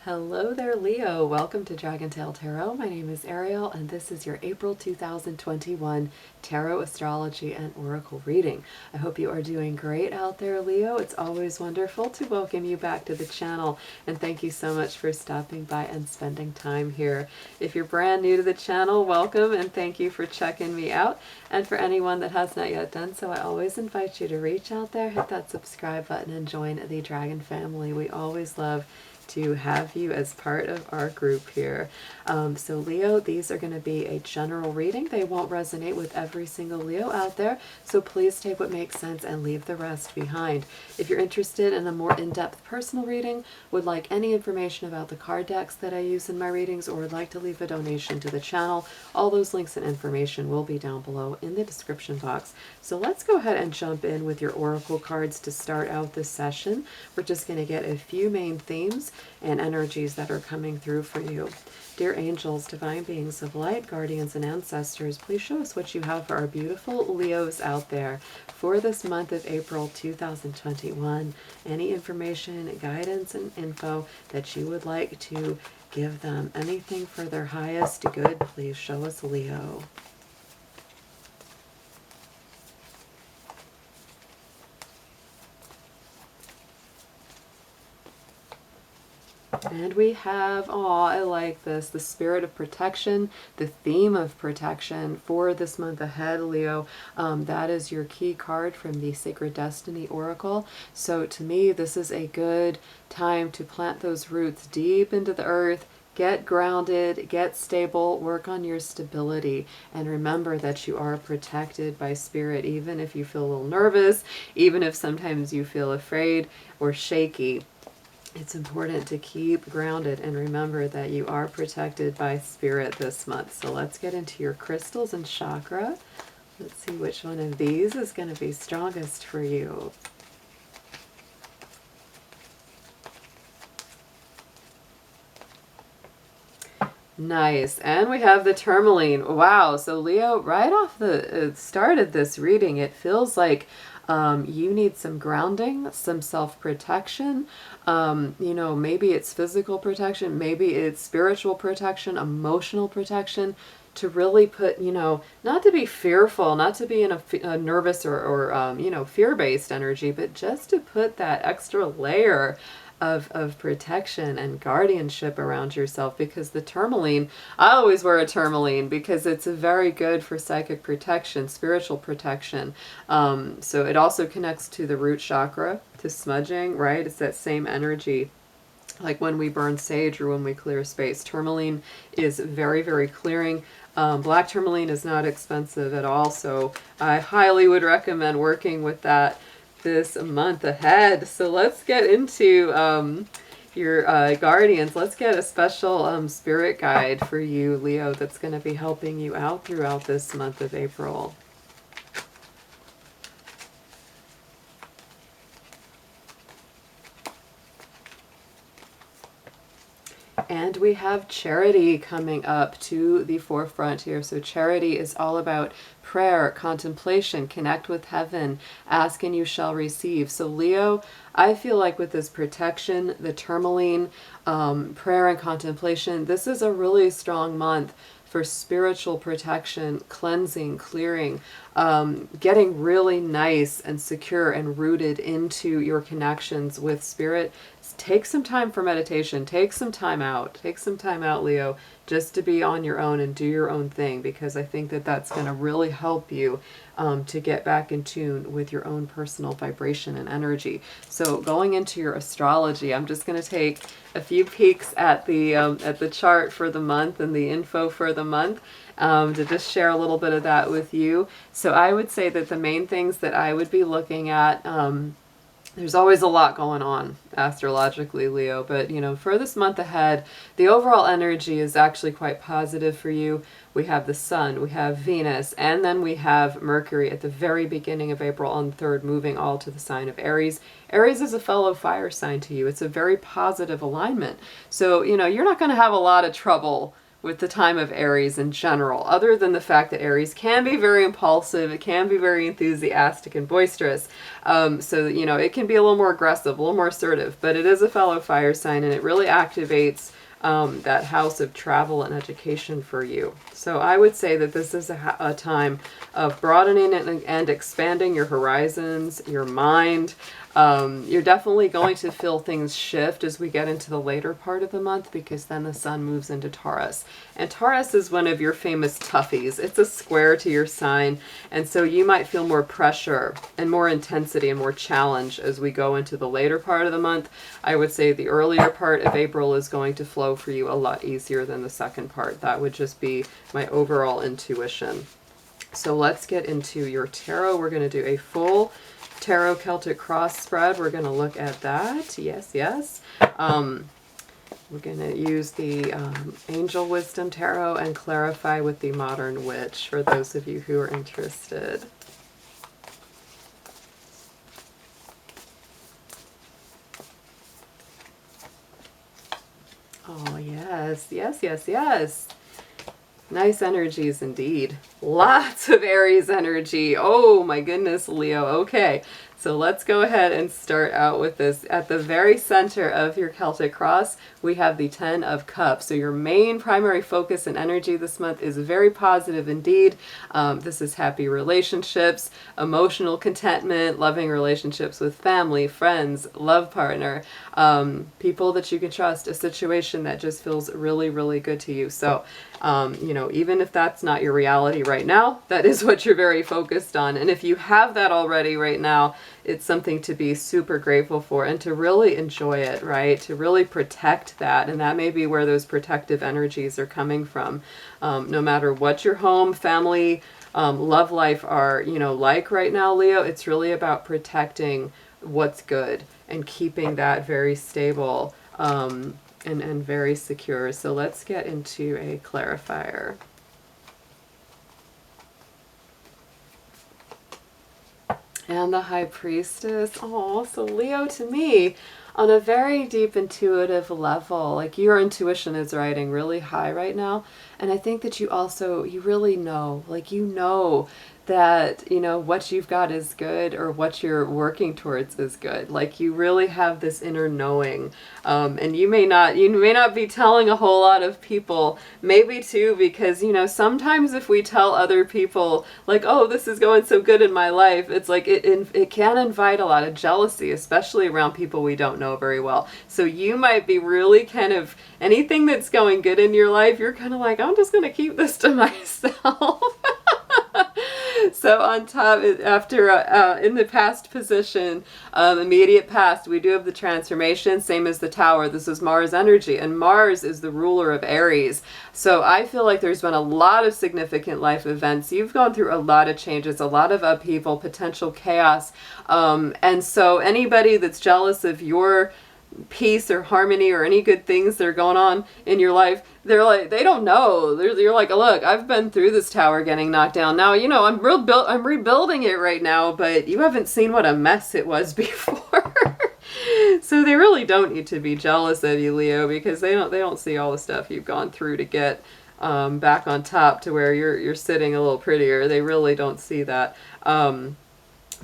Hello there, Leo. Welcome to Dragon Tail Tarot. My name is Ariel, and this is your April 2021 Tarot, Astrology, and Oracle reading. I hope you are doing great out there, Leo. It's always wonderful to welcome you back to the channel, and thank you so much for stopping by and spending time here. If you're brand new to the channel, welcome, and thank you for checking me out. And for anyone that has not yet done so, I always invite you to reach out there, hit that subscribe button, and join the Dragon family. We always love to have you as part of our group here. So Leo, these are going to be a general reading. They won't resonate with every single Leo out there, so please take what makes sense and leave the rest behind. If you're interested in a more in-depth personal reading, would like any information about the card decks that I use in my readings, or would like to leave a donation to the channel, all those links and information will be down below in the description box. So let's go ahead and jump in with your oracle cards to start out this session. We're just going to get a few main themes and energies that are coming through for you. Dear angels, divine beings of light, guardians, and ancestors, please show us what you have for our beautiful Leos out there for this month of April 2021. Any information, guidance, and info that you would like to give them. Anything for their highest good, please show us, Leo. And we have, I like this, the spirit of protection, the theme of protection for this month ahead, Leo. That is your key card from the Sacred Destiny Oracle. So to me, this is a good time to plant those roots deep into the earth, get grounded, get stable, work on your stability, and remember that you are protected by spirit, even if you feel a little nervous, even if sometimes you feel afraid or shaky. It's important to keep grounded and remember that you are protected by spirit this month. So let's get into your crystals and chakra. Let's see which one of these is going to be strongest for you. Nice. And we have the tourmaline. Wow. So Leo, right off the start of this reading, it feels like you need some grounding, some self-protection. Maybe it's physical protection, maybe it's spiritual protection, emotional protection, to really put, not to be fearful, not to be in a nervous or fear-based energy, but just to put that extra layer of protection and guardianship around yourself, because the tourmaline, I always wear a tourmaline because it's very good for psychic protection, spiritual protection. So it also connects to the root chakra, to smudging, right? It's that same energy. Like when we burn sage or when we clear space, tourmaline is very, very clearing. Black tourmaline is not expensive at all, so I highly would recommend working with that this month ahead. So let's get into your guardians. Let's get a special spirit guide for you, Leo, that's going to be helping you out throughout this month of April. And we have charity coming up to the forefront here. So charity is all about prayer, contemplation, connect with heaven, ask and you shall receive. So Leo, I feel like with this protection, the tourmaline, prayer and contemplation, this is a really strong month for spiritual protection, cleansing, clearing, getting really nice and secure and rooted into your connections with spirit. Take some time for meditation. Take some time out. Take some time out, Leo, just to be on your own and do your own thing, because I think that that's going to really help you to get back in tune with your own personal vibration and energy. So going into your astrology, I'm just going to take a few peeks at the chart for the month and the info for the month to just share a little bit of that with you. So I would say that the main things that I would be looking at, there's always a lot going on astrologically, Leo, but for this month ahead, the overall energy is actually quite positive for you. We have the sun, we have Venus, and then we have Mercury at the very beginning of April on the 3rd, moving all to the sign of Aries. Aries is a fellow fire sign to you. It's a very positive alignment. So, you're not going to have a lot of trouble with the time of Aries in general, other than the fact that Aries can be very impulsive, it can be very enthusiastic and boisterous. So, you know, it can be a little more aggressive, a little more assertive, but it is a fellow fire sign, and it really activates that house of travel and education for you. So I would say that this is a time of broadening and expanding your horizons, your mind. You're definitely going to feel things shift as we get into the later part of the month, because then the sun moves into Taurus. And Taurus is one of your famous toughies. It's a square to your sign. And so you might feel more pressure and more intensity and more challenge as we go into the later part of the month. I would say the earlier part of April is going to flow for you a lot easier than the second part. That would just be my overall intuition. So let's get into your tarot. We're going to do a full Tarot Celtic cross spread. We're going to look at that. Yes, yes. We're going to use the Angel Wisdom Tarot and clarify with the Modern Witch for those of you who are interested. Oh, yes, yes, yes, yes. Nice energies indeed. Lots of Aries energy. Oh my goodness, Leo. Okay, so let's go ahead and start out with this. At the very center of your Celtic cross, we have the 10 of Cups. So your main primary focus and energy this month is very positive indeed. This is happy relationships, emotional contentment, loving relationships with family, friends, love partner, people that you can trust, a situation that just feels really, really good to you. So, you know, even if that's not your reality right now, that is what you're very focused on. And if you have that already right now, it's something to be super grateful for and to really enjoy it, right? To really protect that. And that may be where those protective energies are coming from. No matter what your home, family, love life are, you know, like right now, Leo, it's really about protecting what's good and keeping that very stable and very secure. So let's get into a clarifier. And the High Priestess. Oh, so Leo, to me, on a very deep intuitive level, like your intuition is riding really high right now. And I think that you really know, like you know that, you know, what you've got is good or what you're working towards is good. Like you really have this inner knowing. And you may not be telling a whole lot of people, maybe too, because, you know, sometimes if we tell other people like, oh, this is going so good in my life, it's like it can invite a lot of jealousy, especially around people we don't know very well. So you might be really kind of, anything that's going good in your life, you're kind of like, I'm just going to keep this to myself. So on top, after in the past position, immediate past, we do have the transformation, same as the Tower. This is Mars energy, and Mars is the ruler of Aries. So I feel like there's been a lot of significant life events. You've gone through a lot of changes, a lot of upheaval, potential chaos. And so anybody that's jealous of your peace or harmony or any good things that are going on in your life, they're like, they don't know. You're like, look, I've been through this tower getting knocked down. Now, you know, I'm rebuilding it right now, but you haven't seen what a mess it was before. So they really don't need to be jealous of you, Leo, because they don't see all the stuff you've gone through to get back on top to where you're sitting a little prettier. They really don't see that.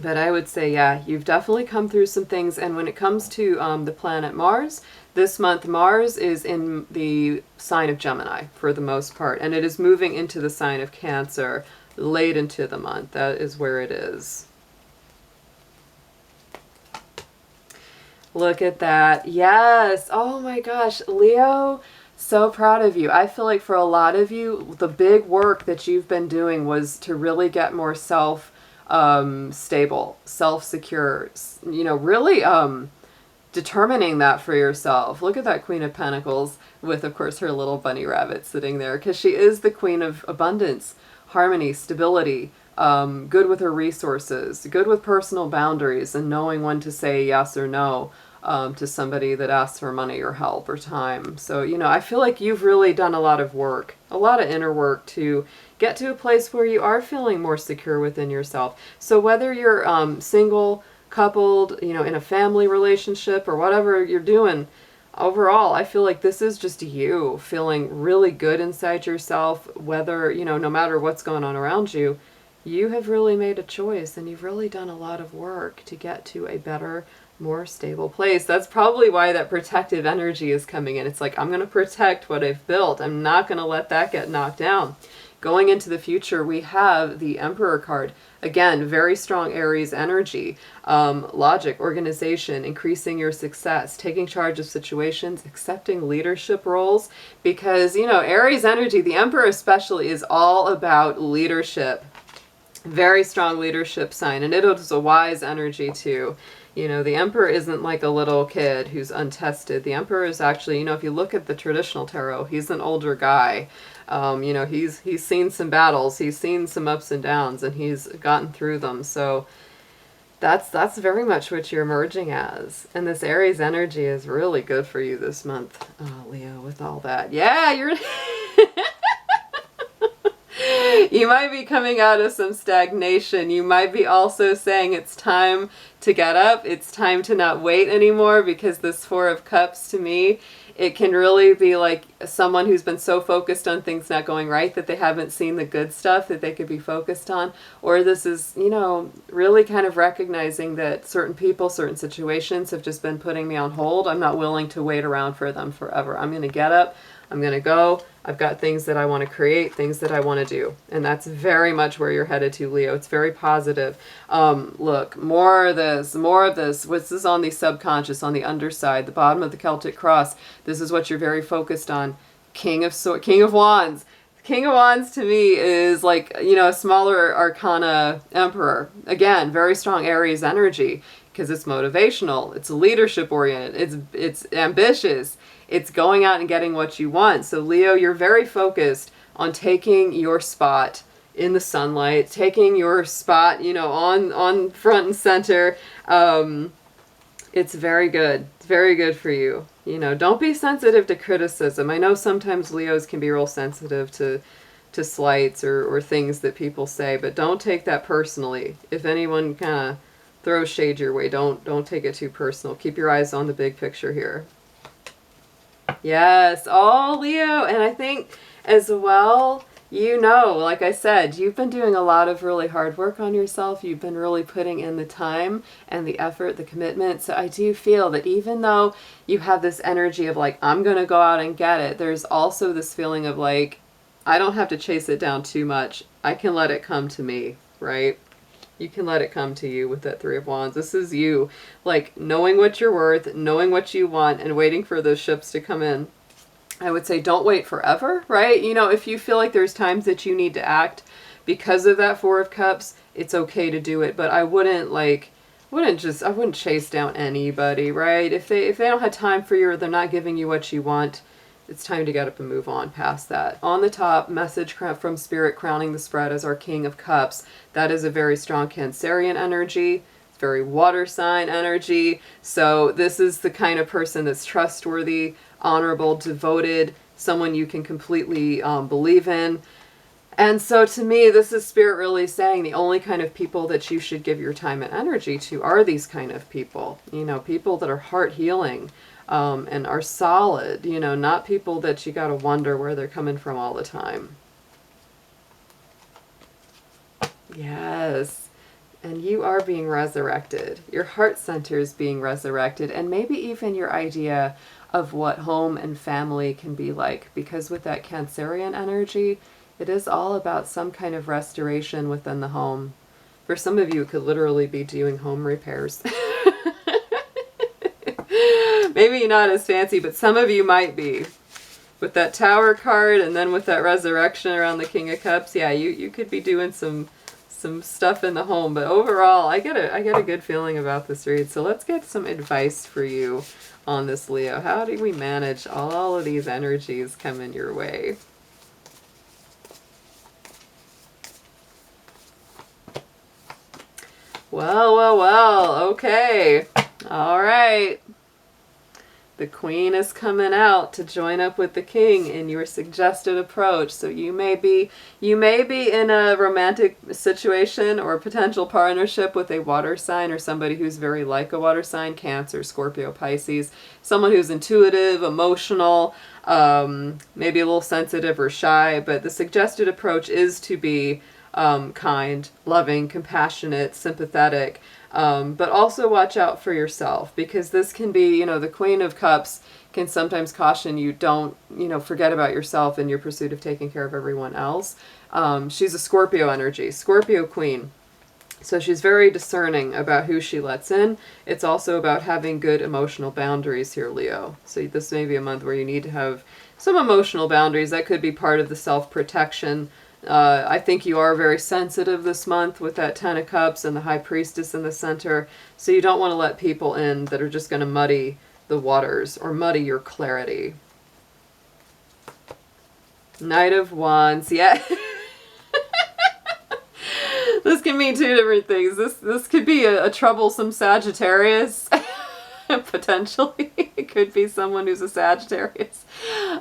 But I would say, yeah, you've definitely come through some things. And when it comes to the planet Mars, this month Mars is in the sign of Gemini for the most part. And it is moving into the sign of Cancer late into the month. That is where it is. Look at that. Yes. Oh my gosh. Leo, so proud of you. I feel like for a lot of you, the big work that you've been doing was to really get more stable, self-secure, you know, really determining that for yourself. Look at that Queen of Pentacles with, of course, her little bunny rabbit sitting there, because she is the queen of abundance, harmony, stability, good with her resources, good with personal boundaries and knowing when to say yes or no to somebody that asks for money or help or time. So, you know, I feel like you've really done a lot of work, a lot of inner work to get to a place where you are feeling more secure within yourself. So whether you're single, coupled, you know, in a family relationship or whatever you're doing, overall, I feel like this is just you feeling really good inside yourself, whether, you know, no matter what's going on around you, you have really made a choice and you've really done a lot of work to get to a better, more stable place. That's probably why that protective energy is coming in. It's like, I'm going to protect what I've built. I'm not going to let that get knocked down. Going into the future, we have the Emperor card. Again, very strong Aries energy, logic, organization, increasing your success, taking charge of situations, accepting leadership roles, because, you know, Aries energy, the Emperor especially, is all about leadership. Very strong leadership sign, and it is a wise energy too. You know, the Emperor isn't like a little kid who's untested. The Emperor is actually, you know, if you look at the traditional tarot, he's an older guy. You know, he's seen some battles, he's seen some ups and downs, and he's gotten through them. So that's very much what you're emerging as. And this Aries energy is really good for you this month, Leo, with all that. Yeah, you're... You might be coming out of some stagnation. You might be also saying it's time to get up. It's time to not wait anymore, because this Four of Cups, to me, it can really be like someone who's been so focused on things not going right that they haven't seen the good stuff that they could be focused on. Or this is, you know, really kind of recognizing that certain people, certain situations have just been putting me on hold. I'm not willing to wait around for them forever. I'm going to get up. I'm going to go. I've got things that I want to create, things that I want to do. And that's very much where you're headed to, Leo. It's very positive. Look, more of this, more of this. What's this on the subconscious, on the underside, the bottom of the Celtic cross? This is what you're very focused on. King of Wands. King of Wands to me is like, you know, a smaller arcana emperor. Again, very strong Aries energy, because it's motivational, it's leadership oriented, it's ambitious, it's going out and getting what you want. So Leo, you're very focused on taking your spot in the sunlight, taking your spot, you know, on front and center. It's very good. It's very good for you. You know, don't be sensitive to criticism. I know sometimes Leos can be real sensitive to slights or things that people say, but don't take that personally. If anyone kind of throws shade your way, don't take it too personal. Keep your eyes on the big picture here. Yes, all Leo. And I think as well, you know, like I said, you've been doing a lot of really hard work on yourself. You've been really putting in the time and the effort, the commitment. So I do feel that even though you have this energy of like, I'm going to go out and get it, there's also this feeling of like, I don't have to chase it down too much. I can let it come to me, right? You can let it come to you with that Three of Wands. This is you, like, knowing what you're worth, knowing what you want, and waiting for those ships to come in. I would say don't wait forever, right? You know, if you feel like there's times that you need to act because of that Four of Cups, it's okay to do it. But I wouldn't I wouldn't chase down anybody, right? If they don't have time for you or they're not giving you what you want, it's time to get up and move on past that. On the top, message from Spirit crowning the spread as our King of Cups. That is a very strong Cancerian energy. It's very water sign energy. So this is the kind of person that's trustworthy, honorable, devoted, someone you can completely believe in. And so to me, this is Spirit really saying the only kind of people that you should give your time and energy to are these kind of people. You know, people that are heart healing. And are solid, you know, not people that you got to wonder where they're coming from all the time. Yes. And you are being resurrected. Your heart center is being resurrected, and maybe even your idea of what home and family can be like, because with that Cancerian energy, it is all about some kind of restoration within the home. For some of you, it could literally be doing home repairs. Maybe not as fancy, but some of you might be. With that Tower card and then with that resurrection around the King of Cups, yeah, you could be doing some stuff in the home. But overall, I get a good feeling about this read. So let's get some advice for you on this, Leo. How do we manage all of these energies coming your way? Well, okay. All right. The Queen is coming out to join up with the King in your suggested approach. So you may be in a romantic situation or potential partnership with a water sign or somebody who's very like a water sign, Cancer, Scorpio, Pisces, someone who's intuitive, emotional, maybe a little sensitive or shy, but the suggested approach is to be kind, loving, compassionate, sympathetic, but also watch out for yourself, because this can be, the Queen of Cups can sometimes caution you, don't, forget about yourself in your pursuit of taking care of everyone else. She's a Scorpio energy, Scorpio Queen. So she's very discerning about who she lets in. It's also about having good emotional boundaries here, Leo. So this may be a month where you need to have some emotional boundaries. That could be part of the self-protection. I think you are very sensitive this month with that Ten of Cups and the High Priestess in the center. So you don't want to let people in that are just going to muddy the waters or muddy your clarity. Knight of Wands. Yeah. This can mean two different things. This could be a troublesome Sagittarius. Potentially. It could be someone who's a Sagittarius.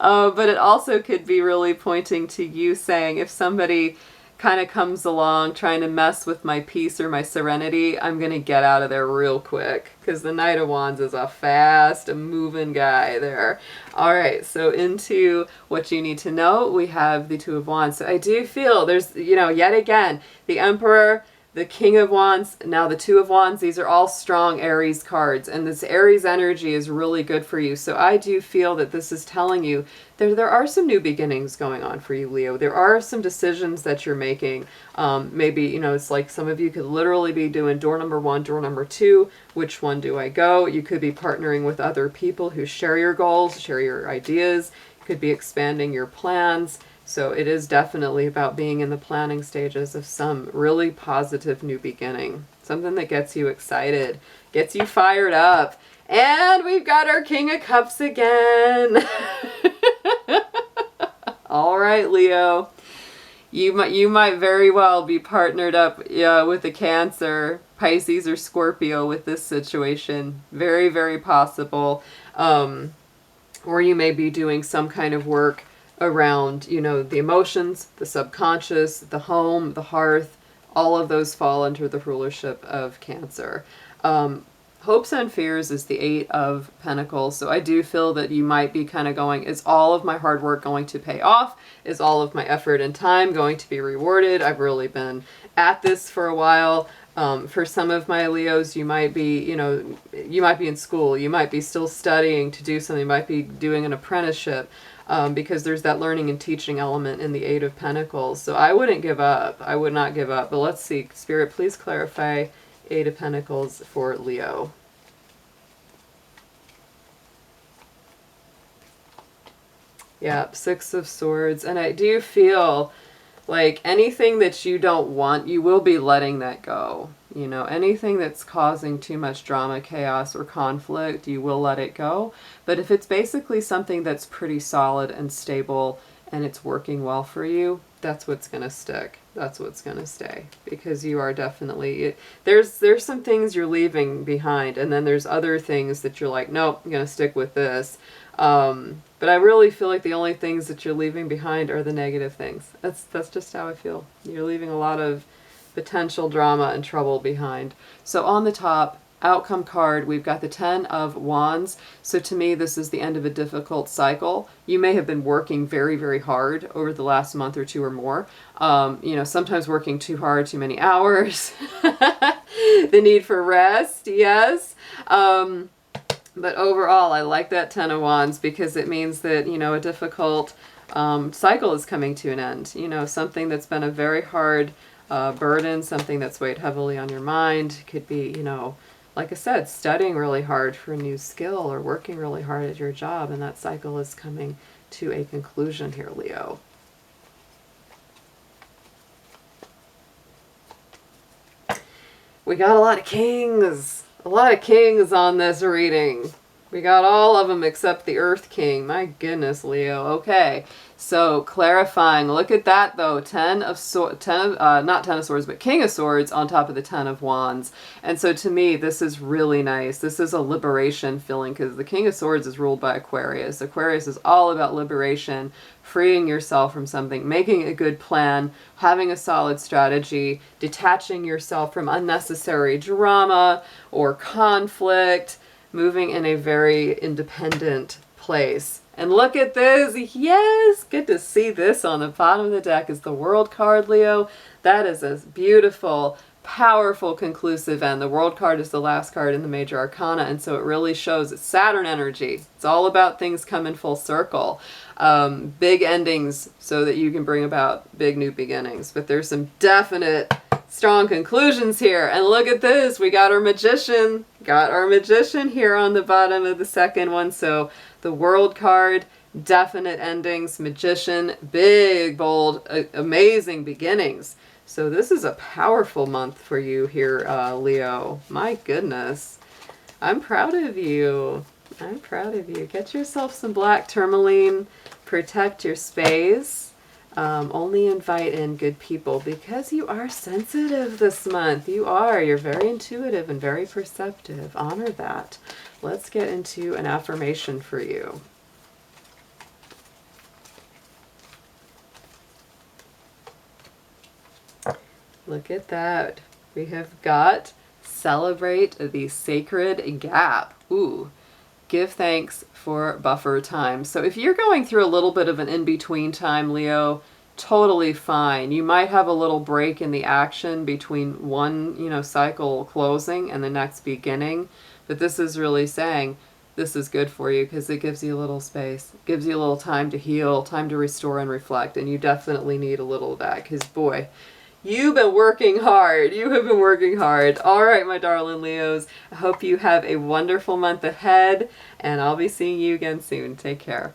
But it also could be really pointing to you saying, if somebody kind of comes along trying to mess with my peace or my serenity, I'm going to get out of there real quick. Because the Knight of Wands is a fast moving guy there. All right, so into what you need to know, we have the Two of Wands. So I do feel there's, yet again, the Emperor, the King of Wands, now the Two of Wands. These are all strong Aries cards, and this Aries energy is really good for you. So I do feel that this is telling you there are some new beginnings going on for you, Leo. There are some decisions that you're making. Maybe, it's like some of you could literally be doing door number 1, door number 2. Which one do I go? You could be partnering with other people who share your goals, share your ideas. You could be expanding your plans. So it is definitely about being in the planning stages of some really positive new beginning. Something that gets you excited, gets you fired up. And we've got our King of Cups again. All right, Leo. You might very well be partnered up with a Cancer, Pisces, or Scorpio with this situation. Very, very possible. Or you may be doing some kind of work around, the emotions, the subconscious, the home, the hearth. All of those fall under the rulership of Cancer. Hopes and fears is the 8 of Pentacles. So I do feel that you might be kind of going, is all of my hard work going to pay off? Is all of my effort and time going to be rewarded? I've really been at this for a while. For some of my Leos, you might be, you might be in school. You might be still studying to do something. You might be doing an apprenticeship. Because there's that learning and teaching element in the 8 of Pentacles. So I wouldn't give up. I would not give up. But let's see. Spirit, please clarify 8 of Pentacles for Leo. Yep, 6 of Swords. And I do feel like anything that you don't want, you will be letting that go. Anything that's causing too much drama, chaos, or conflict, you will let it go. But if it's basically something that's pretty solid and stable and it's working well for you, that's what's going to stick. That's what's going to stay. Because you are definitely, there's some things you're leaving behind, and then there's other things that you're like, nope, I'm going to stick with this. But I really feel like the only things that you're leaving behind are the negative things. That's just how I feel. You're leaving a lot of potential drama and trouble behind. So on the top, outcome card, we've got the 10 of Wands. So to me, this is the end of a difficult cycle. You may have been working very, very hard over the last month or 2 or more. Sometimes working too hard, too many hours. The need for rest, yes. But overall, I like that 10 of Wands because it means that, a difficult cycle is coming to an end. Something that's been a very hard burden, something that's weighed heavily on your mind. Could be, like I said, studying really hard for a new skill or working really hard at your job, and that cycle is coming to a conclusion here, Leo. We got a lot of kings on this reading. We got all of them except the Earth King. My goodness, Leo. Okay, so clarifying. Look at that though. Not Ten of Swords, but King of Swords on top of the Ten of Wands. And so to me, this is really nice. This is a liberation feeling because the King of Swords is ruled by Aquarius. Aquarius is all about liberation, freeing yourself from something, making a good plan, having a solid strategy, detaching yourself from unnecessary drama or conflict, moving in a very independent place. And look at this. Yes, good to see this on the bottom of the deck is the World card, Leo. That is a beautiful, powerful, conclusive end. The World card is the last card in the major arcana, and so it really shows it's Saturn energy. It's all about things coming full circle. Big endings so that you can bring about big new beginnings. But there's some definite strong conclusions here. And look at this. We got our magician. Got our magician here on the bottom of the second one. So the World card, definite endings, magician, big, bold, amazing beginnings. So this is a powerful month for you here, Leo. My goodness. I'm proud of you. I'm proud of you. Get yourself some black tourmaline. Protect your space. Only invite in good people because you are sensitive this month. You are. You're very intuitive and very perceptive. Honor that. Let's get into an affirmation for you. Look at that. We have got celebrate the sacred gap. Ooh. Give thanks for buffer time. So if you're going through a little bit of an in-between time, Leo, totally fine. You might have a little break in the action between one, cycle closing and the next beginning. But this is really saying this is good for you because it gives you a little space. It gives you a little time to heal, time to restore and reflect. And you definitely need a little of that because, boy, you've been working hard. You have been working hard. All right, my darling Leos. I hope you have a wonderful month ahead, and I'll be seeing you again soon. Take care.